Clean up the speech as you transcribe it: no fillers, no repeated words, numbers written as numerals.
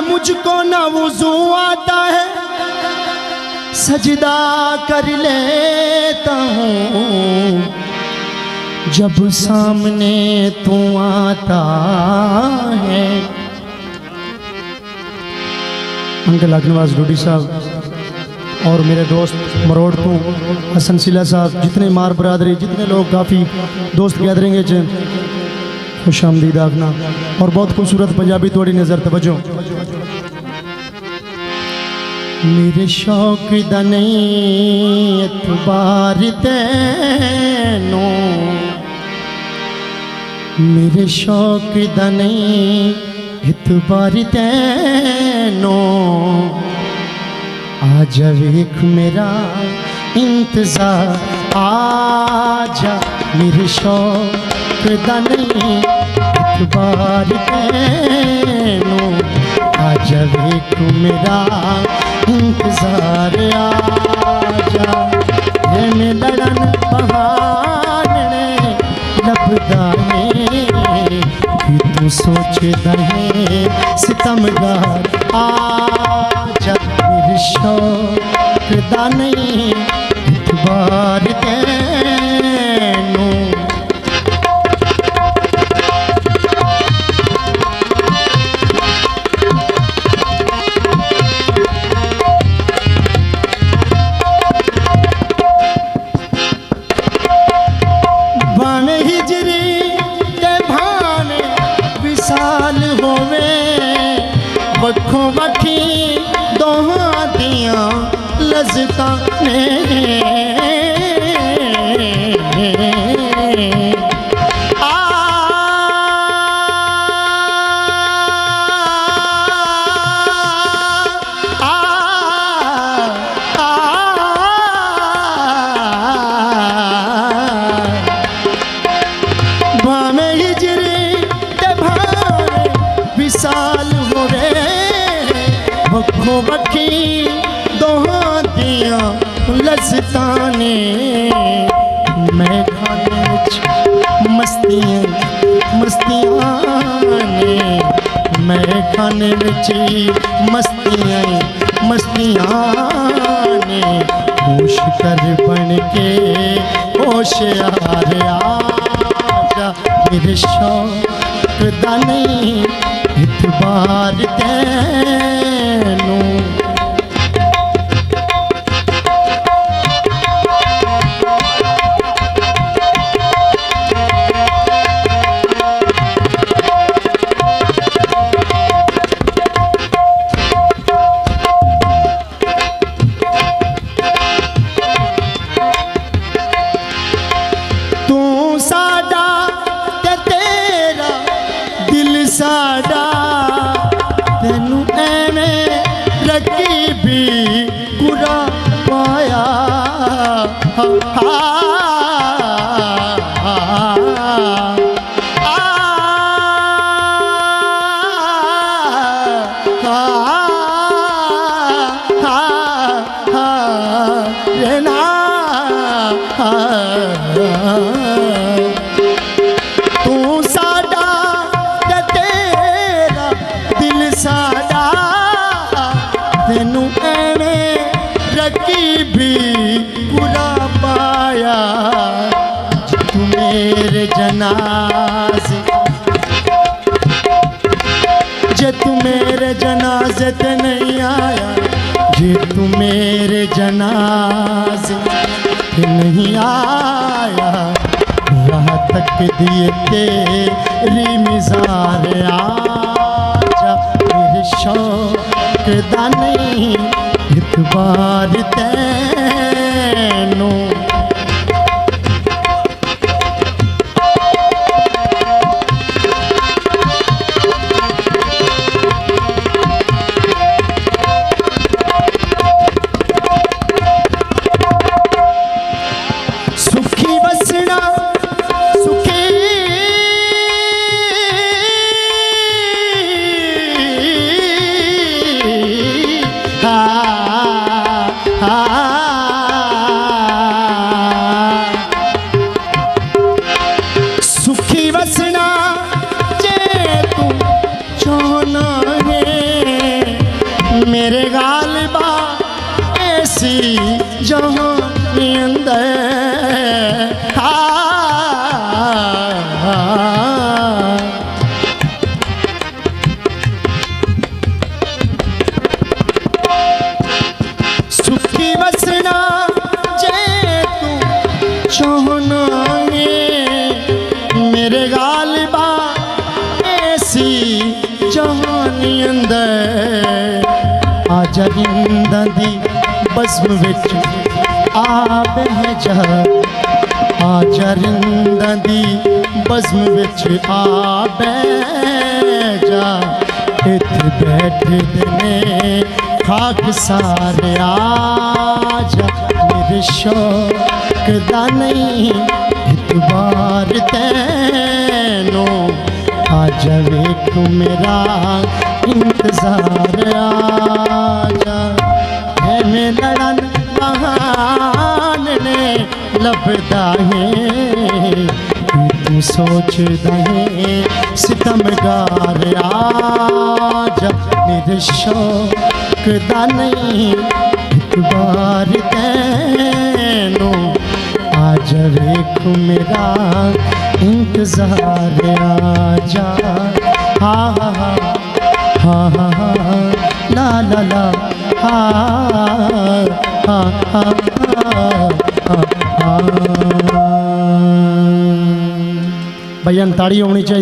मुझको न वुज़ू आता है, सजदा कर लेता हूँ जब सामने तू आता है। अंकल अग्नवास डोडी साहब और मेरे दोस्त मरोड़ तो हसन सिला साहब, जितने मार बरादरी, जितने लोग, काफ़ी दोस्त गैदरिंग है, खुश आमदीद आखना। और बहुत खूबसूरत पंजाबी थोड़ी नज़र तवज्जो। मेरे शौक दा नहीं एतबार तैनो, मेरे शौक दा नहीं एतबार तैनो, आजा वेख मेरा इंतजार, आजा मेरे शौक दा नहीं एतबार तैनो, आजा वेख मेरा इंतजार, आजा मैं लड़न बहाने लभदा है कि तू सोचदा है सितमगार, आजा मेरे शौक दा नहीं एतबार तैनो। वखों वखी दोहां दियां लज़्ज़तां ने, भावें हिजरी ते भावें विसाल होवे, वखों वखी दोहां दियां लज़्ज़तां ने, मैं खाने विच मस्तियां मस्तियां ने, मैं खाने विच मस्तियां मस्तियां ने, होश कर बन के होशियार, आजा मेरे शौक दा नहीं एतबार तैनो। तू साडा ते तेरा दिल साडा, तेनू एवें रकीबी कुरा पाया, तू साडा ते तेरा दिल साडा, तेनू एवें रकीबी कुरा पाया, तू मेरे जनाज़े, जे तू मेरे जनाज़े ते नहीं आया, जे तू मेरे जनाज़े ते नहीं आया, राह तक दिए तेरी मिज़ार, आजा मेरे शौक दा नहीं एतबार तैनो। सुखी बसना सुखी, सुखी बसना जे तू चाहना है, जहानी अंदर आजा जिंदा दी बज़्म विच आ बह जा आजा जिंदा दी बज़्म विच आ बह जा इत्थे बैठदे ने खाक सारे आजा मेरे शौक दा नहीं इतबार तैनो आजा वेख मेरा इंतजार आजा है मैं लड़न बहाने लभदा है तू सोचदा है सितमगार आजा मेरे शौक दा नहीं इतबार तैनो आजा वेख मेरा इंतजार आजा हा हा हा हा हा हा ला ला ला हा हा हा हा। भैया ताड़ी होनी चाहिए।